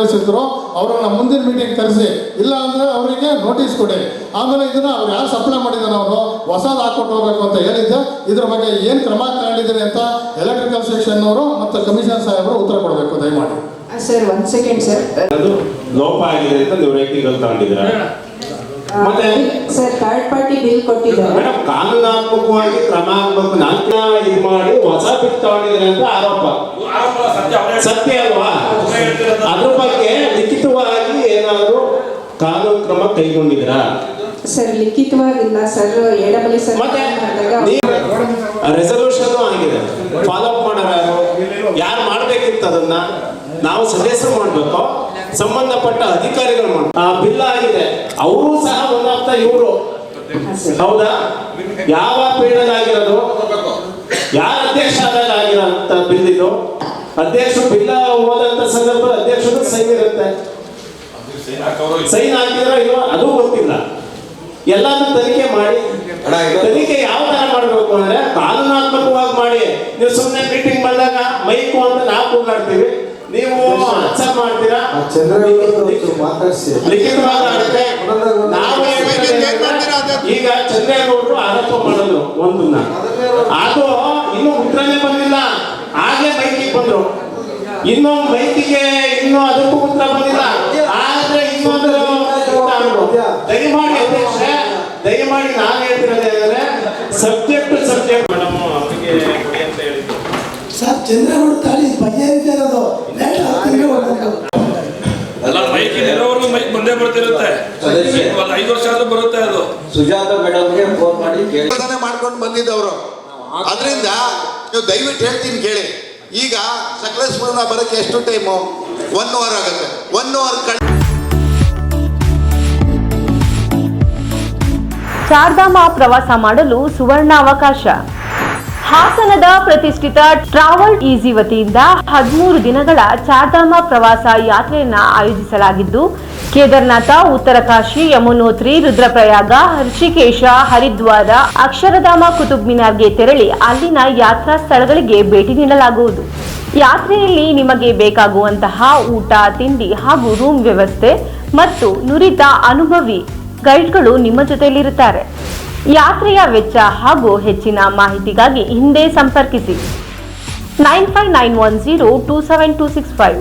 Employees ಇದ್ರು ಅವರನ್ನ ಮುಂದಿನ ಮೀಟಿಂಗ್ ಕರೆಸಿ, ಇಲ್ಲ ಅಂದರೆ ಅವರಿಗೆ ನೋಟಿಸ್ ಕೊಡಿ. ಆಮೇಲೆ ಇದನ್ನು ಅವ್ರು ಯಾರು ಸಪ್ಲೈ ಮಾಡಿದ್ದಾನೆ ಅವರು ಹೊಸದು ಹಾಕ್ಕೊಟ್ಟು ಹೋಗ್ಬೇಕು ಅಂತ ಹೇಳಿದ್ದೆ. ಇದ್ರ ಬಗ್ಗೆ ಏನು ಕ್ರಮ ತಗೊಂಡಿದ್ದೀರಿ ಅಂತ ಎಲೆಕ್ಟ್ರಿಕಲ್ ಸೆಕ್ಷನ್ ಅವರು ಮತ್ತು ಕಮಿಷನರ್ ಸಾಹೇಬರು ಉತ್ತರ ಕೊಡಬೇಕು ದಯಮಾಡಿ. Sir 1 second sir. ಅದು ಲೋಪ ಆಗಿದೆ ಅಂತ ನೀವು ರೇಟಿಂಗ್ ತಗೊಂಡಿದ್ದೀರಾ? ಮತ್ತೆ ಸರ್ ಥರ್ಡ್ ಪಾರ್ಟಿ ಬಿಲ್ ಕೊಟ್ಟಿದ್ದಾರೆ ಮೇಡಮ್, ಕಾನೂನಾತ್ಮಕವಾಗಿ ಕ್ರಮ ಆಗ್ಬೇಕು. ನಾಲ್ಕು ಇದು ಮಾಡಿ ಹೊಸ ಬಿಲ್ ತಗೊಂಡಿದ್ದೀರಿ ಅಂತ ಆರೋಪ ಸತ್ಯ ಅಲ್ವಾ? ಅದ್ರ ಬಗ್ಗೆ ಲಿಖಿತವಾಗಿ ಏನಾದರೂ ಕಾನೂನು ಕ್ರಮ ಕೈಗೊಂಡಿದ್ದೀರಾ? ಸರ್ ಲಿಖಿತವಾಗಿಲ್ಲ ಸರ್. ಎಡಬಲಿ ಸರ್ ಮತ್ತೆ ರೆಸಲ್ಯೂಷನ್ ಆಗಿದೆ, ಫಾಲೋ ಅಪ್ ಮಾಡೋರು ಯಾರು ಮಾಡ್ಬೇಕಿತ್ತು ಅದನ್ನ ನಾವು ಸದಸ್ಯರು ಮಾಡ್ಬೇಕು, ಸಂಬಂಧಪಟ್ಟ ಅಧಿಕಾರಿಗಳು ಮಾಡ್ಬೇಕು. ಆ ಬಿಲ್ ಆಗಿದೆ, ಅವರು ಸಹ ಒಂದಾಗ್ತಾ ಇವರು ಹೌದಾ? ಯಾವ ಪೀರಿಯಡ್ ಆಗಿರೋದು, ಯಾರ ಅಧ್ಯಕ್ಷ ಆದಾಗ ಆಗಿರೋಂತ ಬಿಲ್ ಇದು? ಅಧ್ಯಕ್ಷರು ಬಿಲ್ ಹೋದಂತ ಸಂದರ್ಭ ಅಧ್ಯಕ್ಷರು ಸೈನ್ ಇರುತ್ತೆ, ಸೈನ್ ಹಾಕಿದ್ರ ಇಲ್ವಾ ಅದು ಗೊತ್ತಿಲ್ಲ. ಎಲ್ಲಾನು ತನಿಖೆ ಮಾಡಿ, ತನಿಖೆ ಯಾವ ತರ ಮಾಡಬೇಕು ಅಂದ್ರೆ ಕಾನೂನಾತ್ಮಕವಾಗಿ ಮಾಡಿ. ನೀವು ಸುಮ್ಮನೆ ಮೀಟಿಂಗ್ ಬಂದಾಗ ಮೈಕು ಅಂತ ನಾವು ಕೂಗಾಡ್ತೀವಿ, ನೀವು ಆನ್ಸರ್ ಮಾಡ್ತೀರಾ, ಲಿಖಿತವಾಗುತ್ತೆ. ನಾವು ಈಗ ಚಂದ್ರೇಗೌಡರು ಆರೋಪ ಮಾಡೋದು ಒಂದನ್ನ, ಅದು ಇನ್ನೂ ಉತ್ತರನೇ ಬಂದಿಲ್ಲ, ಹಾಗೆ ಮೈಕಿಗೆ ಬಂದ್ರು. ಇನ್ನು ಮೈಕಿಗೆ ಇನ್ನೂ ಅದಕ್ಕೂ ಉತ್ತರ ಬಂದಿಲ್ಲ, ಆದ್ರೆ ಇನ್ನೊಂದು ದಯಮಾಡಿ ಅಧ್ಯಕ್ಷ, ದಯಮಾಡಿ ನಾನು ಹೇಳ್ತಿರೋದೇನೆಂದ್ರೆ ಸಬ್ಜೆಕ್ಟ್ ಮೇಡಮ್ ಅವರಿಗೆ ಕೊಡಿ ಅಂತ ಹೇಳಿದ್ದು ಸರ್. ಚಂದ್ರಗೌಡ ತಾಳಿ ಬಗೆಹರಿತಾ ಇರೋದು ಅಲ್ಲ, ಮೈಕ್ ಇರೋವರೆಗೂ ಮೈಕ್ ಬಂದೇ ಬರ್ತಿರುತ್ತೆ. 5 ವರ್ಷ ಆದ್ರೂ ಬರುತ್ತೆ. ಅದು ಸುಜಾತ ಮೇಡಮ್ಗೆ ಫೋನ್ ಮಾಡಿ ಮಾಡ್ಕೊಂಡು ಬಂದಿದ್ದವರು. ಅದರಿಂದ ನೀವು ದಯವಿಟ್ಟು ಹೇಳ್ತೀನಿ ಕೇಳಿ. ಈಗ ಸಕಲೇಶ್ಪುರ ಬರೋಕ್ಕೆ ಎಷ್ಟು ಟೈಮು? 1 ಅವರ್ ಆಗುತ್ತೆ. 1 ಅವರ್ ಚಾರ್ಧಾಮ ಪ್ರವಾಸ ಮಾಡಲು ಸುವರ್ಣ ಅವಕಾಶ. ಹಾಸನದ ಪ್ರತಿಷ್ಠಿತ ಟ್ರಾವೆಲ್ ಈಸಿ ವತಿಯಿಂದ 13 ದಿನಗಳ ಚಾರ್ಧಾಮ ಪ್ರವಾಸ ಯಾತ್ರೆಯನ್ನ ಆಯೋಜಿಸಲಾಗಿದ್ದು, ಕೇದಾರನಾಥ, ಉತ್ತರಕಾಶಿ, ಯಮುನೋತ್ರಿ, ರುದ್ರಪ್ರಯಾಗ, ಋಷಿಕೇಶ, ಹರಿದ್ವಾರ, ಅಕ್ಷರಧಾಮ, ಕುತುಬ್ ಮಿನಾರ್ಗೆ ತೆರಳಿ ಅಲ್ಲಿನ ಯಾತ್ರಾ ಸ್ಥಳಗಳಿಗೆ ಭೇಟಿ ನೀಡಲಾಗುವುದು. ಯಾತ್ರೆಯಲ್ಲಿ ನಿಮಗೆ ಬೇಕಾಗುವಂತಹ ಊಟ, ತಿಂಡಿ ಹಾಗೂ ರೂಮ್ ವ್ಯವಸ್ಥೆ ಮತ್ತು ನುರಿತ ಅನುಭವಿ ಗೈಡ್ಗಳು ನಿಮ್ಮ ಜೊತೆಯಲ್ಲಿರುತ್ತಾರೆ. ಯಾತ್ರೆಯ ವೆಚ್ಚ ಹಾಗೂ ಹೆಚ್ಚಿನ ಮಾಹಿತಿಗಾಗಿ ಹಿಂದೆ ಸಂಪರ್ಕಿಸಿ 9591027265.